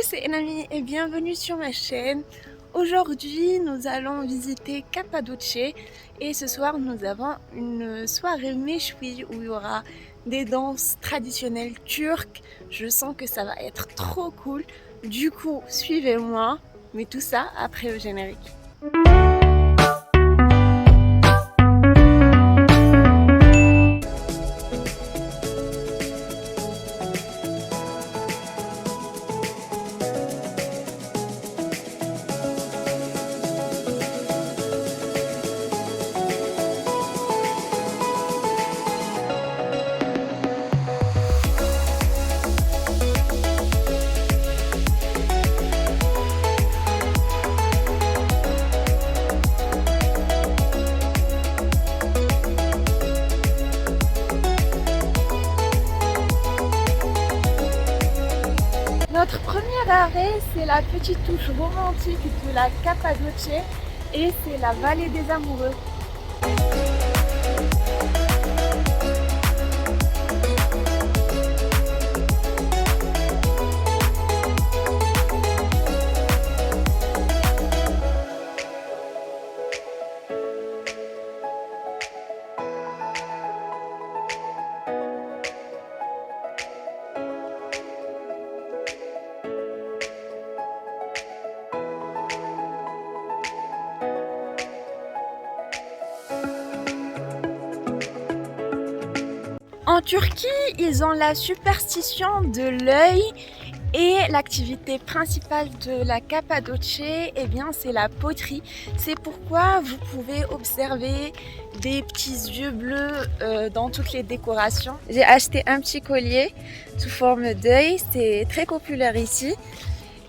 c'est Enami et bienvenue sur ma chaîne. Aujourd'hui, nous allons visiter Cappadoce et ce soir, nous avons une soirée méchoui où il y aura des danses traditionnelles turques. Je sens que ça va être trop cool. Du coup, suivez-moi, mais tout ça après le générique. Notre premier arrêt, c'est la petite touche romantique de la Cappadoce et c'est la vallée des amoureux. En Turquie, ils ont la superstition de l'œil et l'activité principale de la Cappadoce, eh bien, c'est la poterie. C'est pourquoi vous pouvez observer des petits yeux bleus dans toutes les décorations. J'ai acheté un petit collier sous forme d'œil, c'est très populaire ici.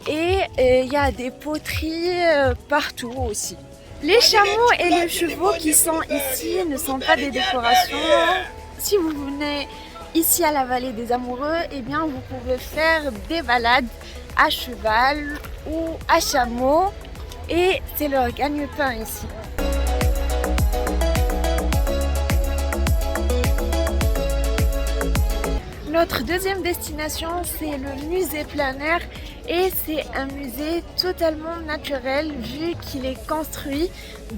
Et il y a des poteries partout aussi. Les chameaux et les chevaux qui sont ici ne sont pas des décorations. Si vous venez ici à la vallée des amoureux, eh bien vous pouvez faire des balades à cheval ou à chameau et c'est leur gagne-pain ici. Notre deuxième destination, c'est le musée plein air et c'est un musée totalement naturel vu qu'il est construit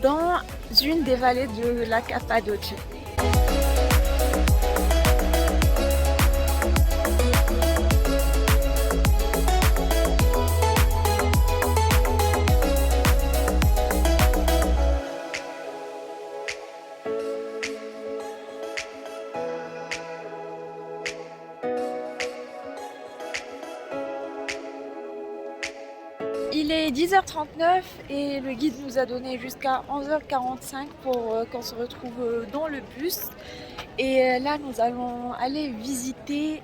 dans une des vallées de la Cappadoce. Il est 10h39 et le guide nous a donné jusqu'à 11h45 pour qu'on se retrouve dans le bus. Et là, nous allons aller visiter.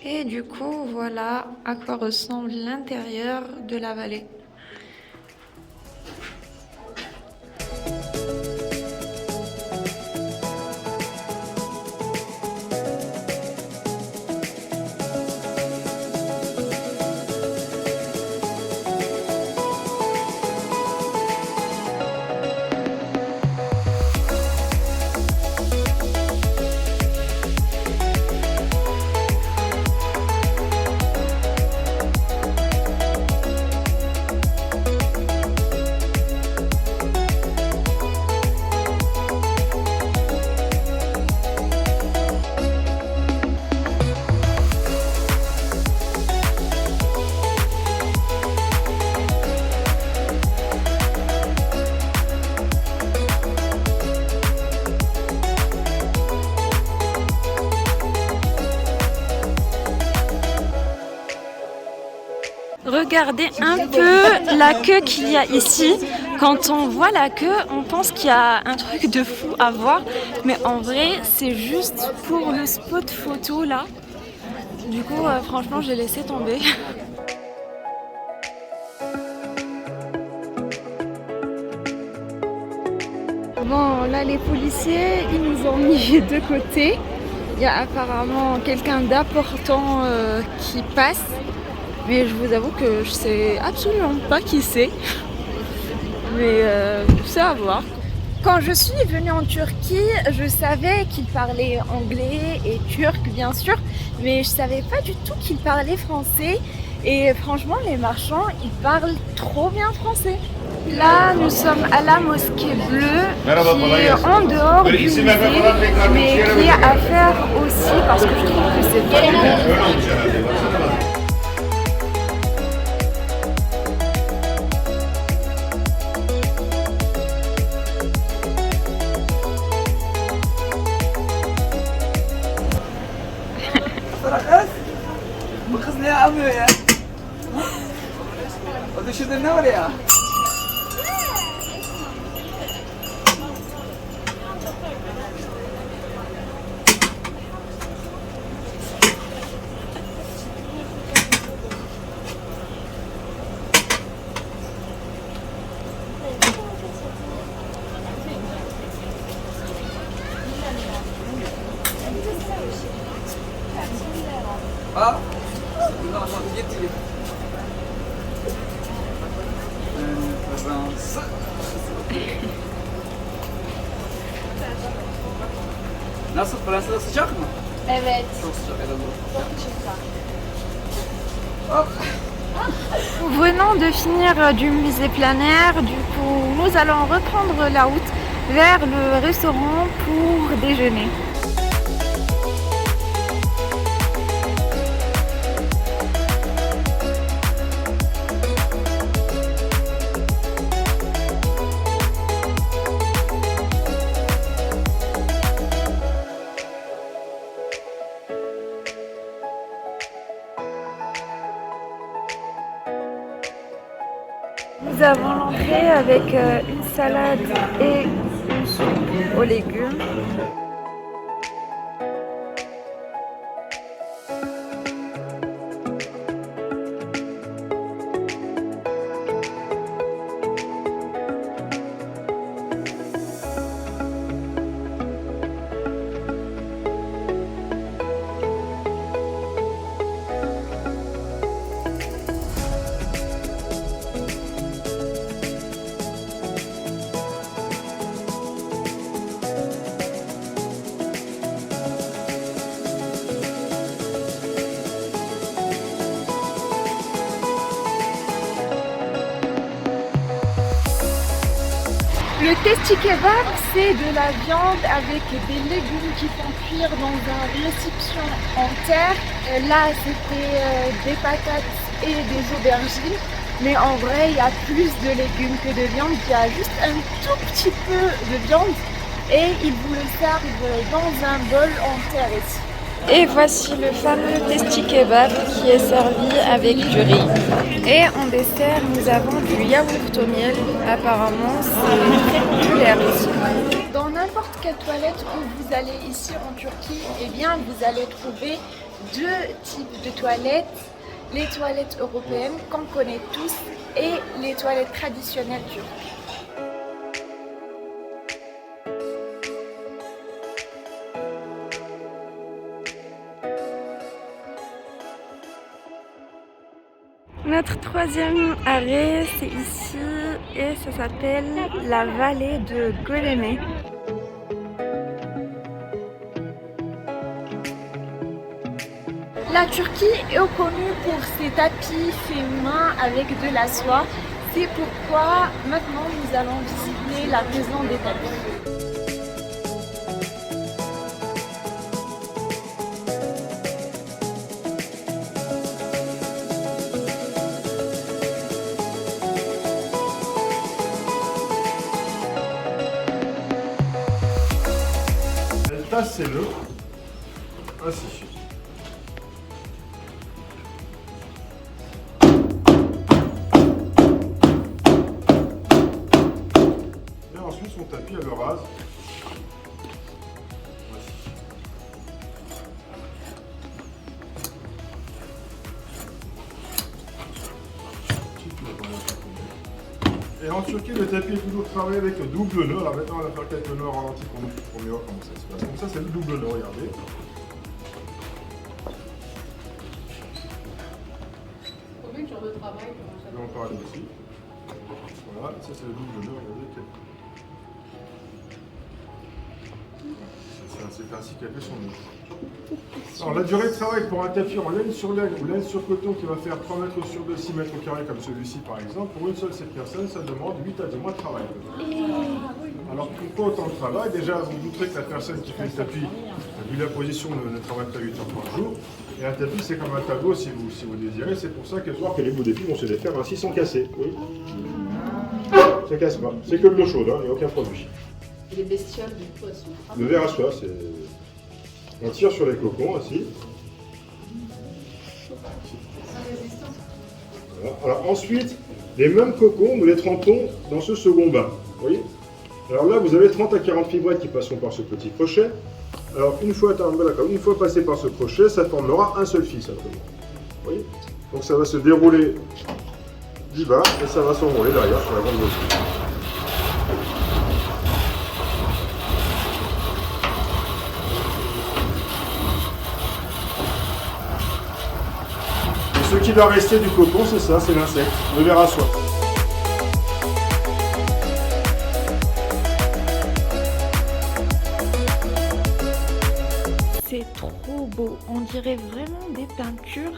Et du coup, voilà à quoi ressemble l'intérieur de la vallée. Regardez un peu la queue qu'il y a ici. Quand on voit la queue, on pense qu'il y a un truc de fou à voir. Mais en vrai, c'est juste pour le spot photo là. Du coup, franchement, j'ai laissé tomber. Bon, là, les policiers, ils nous ont mis de côté. Il y a apparemment quelqu'un d'important qui passe. Mais je vous avoue que je sais absolument pas qui c'est. Mais c'est à voir. Quand je suis venue en Turquie, je savais qu'ils parlaient anglais et turc bien sûr, mais je savais pas du tout qu'ils parlaient français. Et franchement, les marchands, ils parlent trop bien français. Là, nous sommes à la mosquée bleue, qui est en dehors du musée, mais qui est à faire aussi parce que je trouve que c'est très beau. رقص بخزني يا عمي يا وتشد النور يا اه جيت فرنسا Nasıl? Fransa'da sıcak mı? Evet. Çok sıcak herhalde. Nous venons de finir du musée plein air, du coup nous allons reprendre la route vers le restaurant pour déjeuner. Nous avons l'entrée avec une salade et une soupe aux légumes. Le testi kebab, c'est de la viande avec des légumes qui font cuire dans une réception en terre. Là, c'était des patates et des aubergines. Mais en vrai, il y a plus de légumes que de viande. Il y a juste un tout petit peu de viande et ils vous le servent dans un bol en terre ici. Et voici le fameux testi kebab qui est servi avec du riz. Et en dessert, nous avons du yaourt au miel. Apparemment, c'est très populaire ici. Dans n'importe quelle toilette où vous allez ici en Turquie, eh bien, vous allez trouver deux types de toilettes. Les toilettes européennes qu'on connaît tous et les toilettes traditionnelles turques. Notre troisième arrêt, c'est ici et ça s'appelle la vallée de Goleme. La Turquie est connue pour ses tapis faits main avec de la soie. C'est pourquoi maintenant nous allons visiter la maison des tapis. Tassez-le ainsi. Et ensuite son tapis elle le rase. Voici. Et en Turquie, le tapis est toujours travaillé avec le double nœud. Alors maintenant, on va faire quelques nœuds ralentis pour mieux voir comment ça se passe. Donc ça, c'est le double nœud, regardez. Combien de jours de travail Je vais en parler ici. Voilà, ça c'est le double nœud, regardez. C'est ainsi qu'elle fait son œuvre. Alors la durée de travail pour un tapis en laine sur laine ou laine sur coton qui va faire 3 mètres sur 2, 6 mètres carrés comme celui-ci par exemple, pour une seule cette personne, ça demande 8 à 10 mois de travail. Alors pourquoi autant de travail? Déjà, vous montrez que la personne qui fait le tapis, vu la position, ne travaille pas 8 heures par jour. Et un tapis, c'est comme un tableau si vous désirez. C'est pour ça que voir que les bouts d'épis vont se défaire ainsi sans casser. Oui. Ça casse pas. C'est que de l'eau chaude, il n'y a aucun produit. Et les bestioles du coup, elles sont Le verre à soie, c'est... On tire sur les cocons ainsi. Voilà. Alors ensuite, les mêmes cocons, nous les trempons dans ce second bain. Vous voyez? Alors là, vous avez 30 à 40 fibrettes qui passeront par ce petit crochet. Alors une fois passé par ce crochet, ça formera un seul fil simplement. Vous voyez? Donc ça va se dérouler du bas et ça va s'enrouler derrière sur la grande mesure. Et ce qui doit rester du cocon, c'est ça, c'est l'insecte, le ver à soie. C'est trop beau, on dirait vraiment des peintures,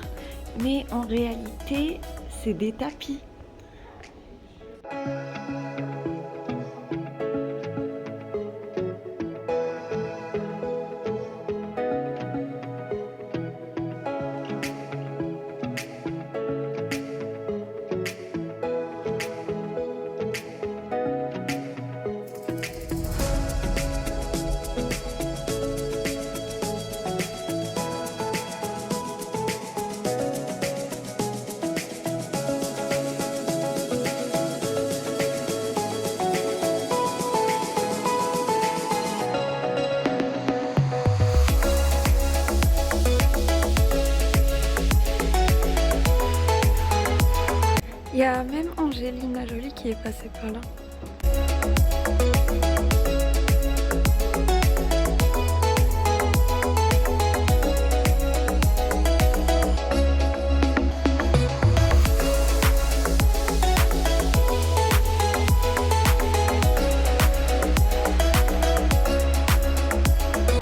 mais en réalité, c'est des tapis. Il y a même Angelina Jolie qui est passée par là.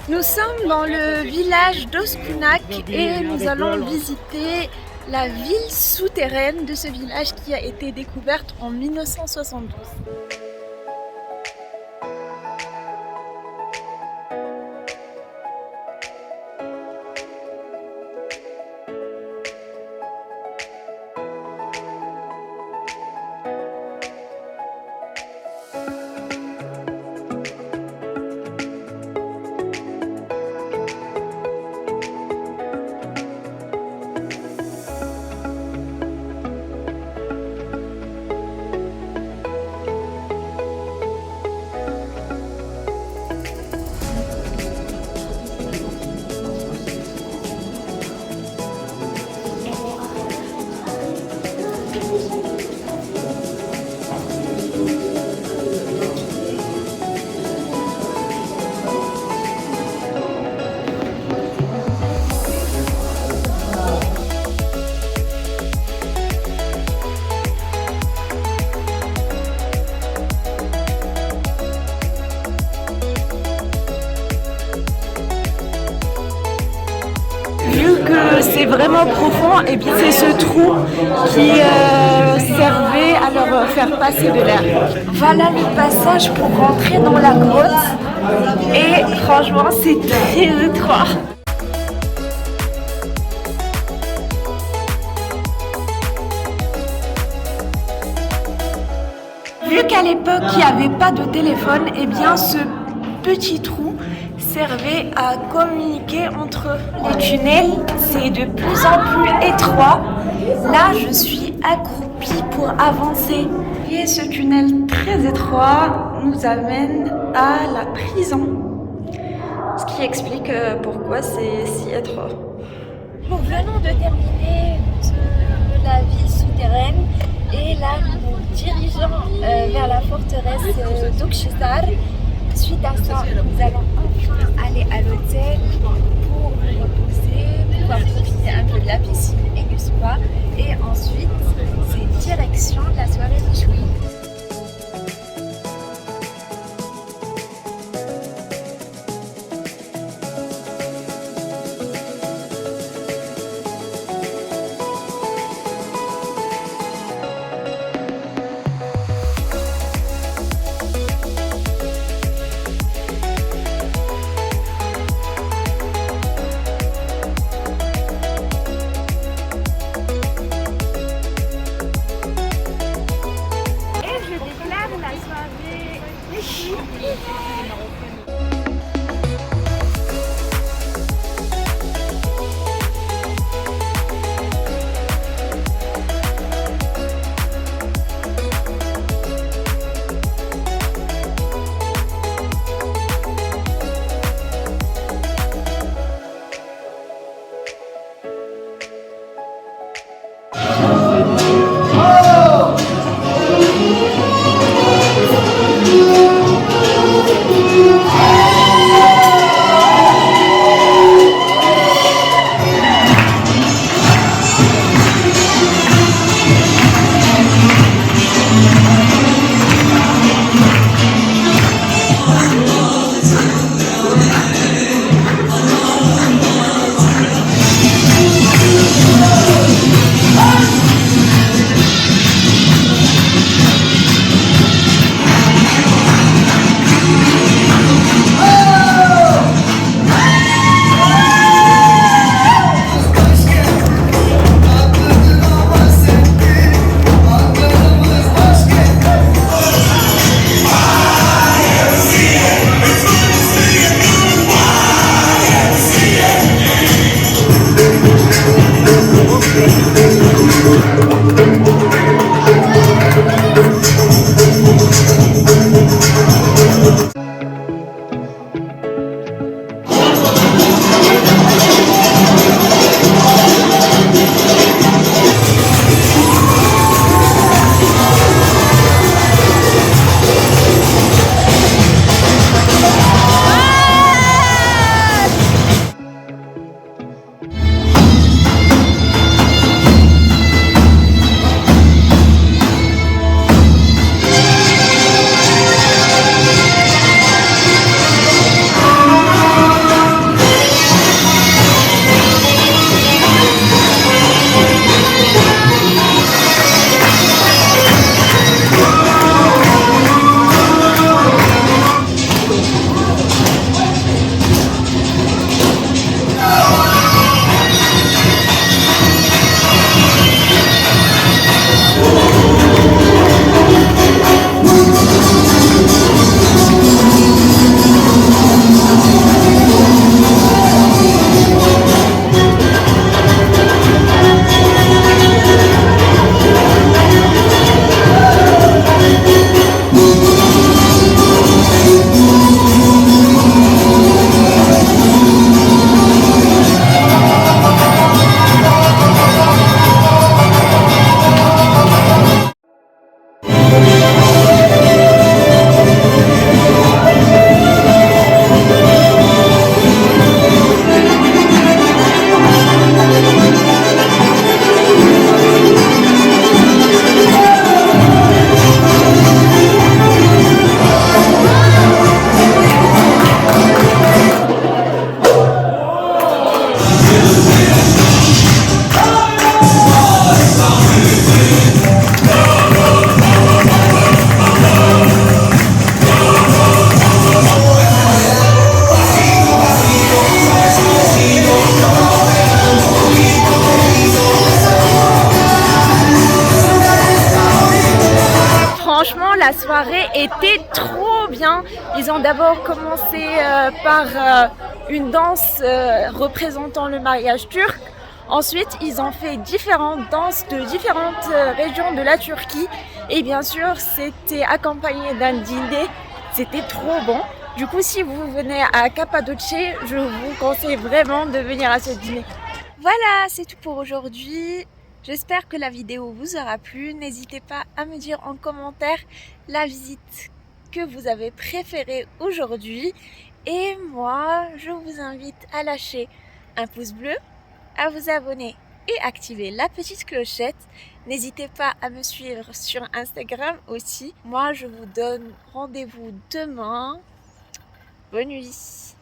Nous sommes dans le village d'Oskunak et nous allons visiter la ville souterraine de ce village qui a été découverte en 1972. C'est vraiment profond, et bien c'est ce trou qui servait à leur faire passer de l'air. Voilà le passage pour rentrer dans la grotte et franchement c'est très étroit. Vu qu'à l'époque il n'y avait pas de téléphone, et bien ce petit trou servait à communiquer entre les tunnels. C'est de plus en plus étroit. Là, je suis accroupie pour avancer. Et ce tunnel très étroit nous amène à la prison. Ce qui explique pourquoi c'est si étroit. Nous venons de terminer la ville souterraine. Et là, nous nous dirigeons vers la forteresse d'Okşehir. Suite à ça, nous allons enfin aller à l'hôtel pour nous reposer, pouvoir profiter un peu de la piscine et du spa. Et ensuite, c'est direction de la soirée de Chouy. Franchement, la soirée était trop bien. Ils ont d'abord commencé par une danse représentant le mariage turc. Ensuite, ils ont fait différentes danses de différentes régions de la Turquie. Et bien sûr, c'était accompagné d'un dîner. C'était trop bon. Du coup, si vous venez à Cappadoce, je vous conseille vraiment de venir à ce dîner. Voilà, c'est tout pour aujourd'hui. J'espère que la vidéo vous aura plu. N'hésitez pas à me dire en commentaire la visite que vous avez préférée aujourd'hui. Et moi, je vous invite à lâcher un pouce bleu, à vous abonner et activer la petite clochette. N'hésitez pas à me suivre sur Instagram aussi. Moi, je vous donne rendez-vous demain. Bonne nuit.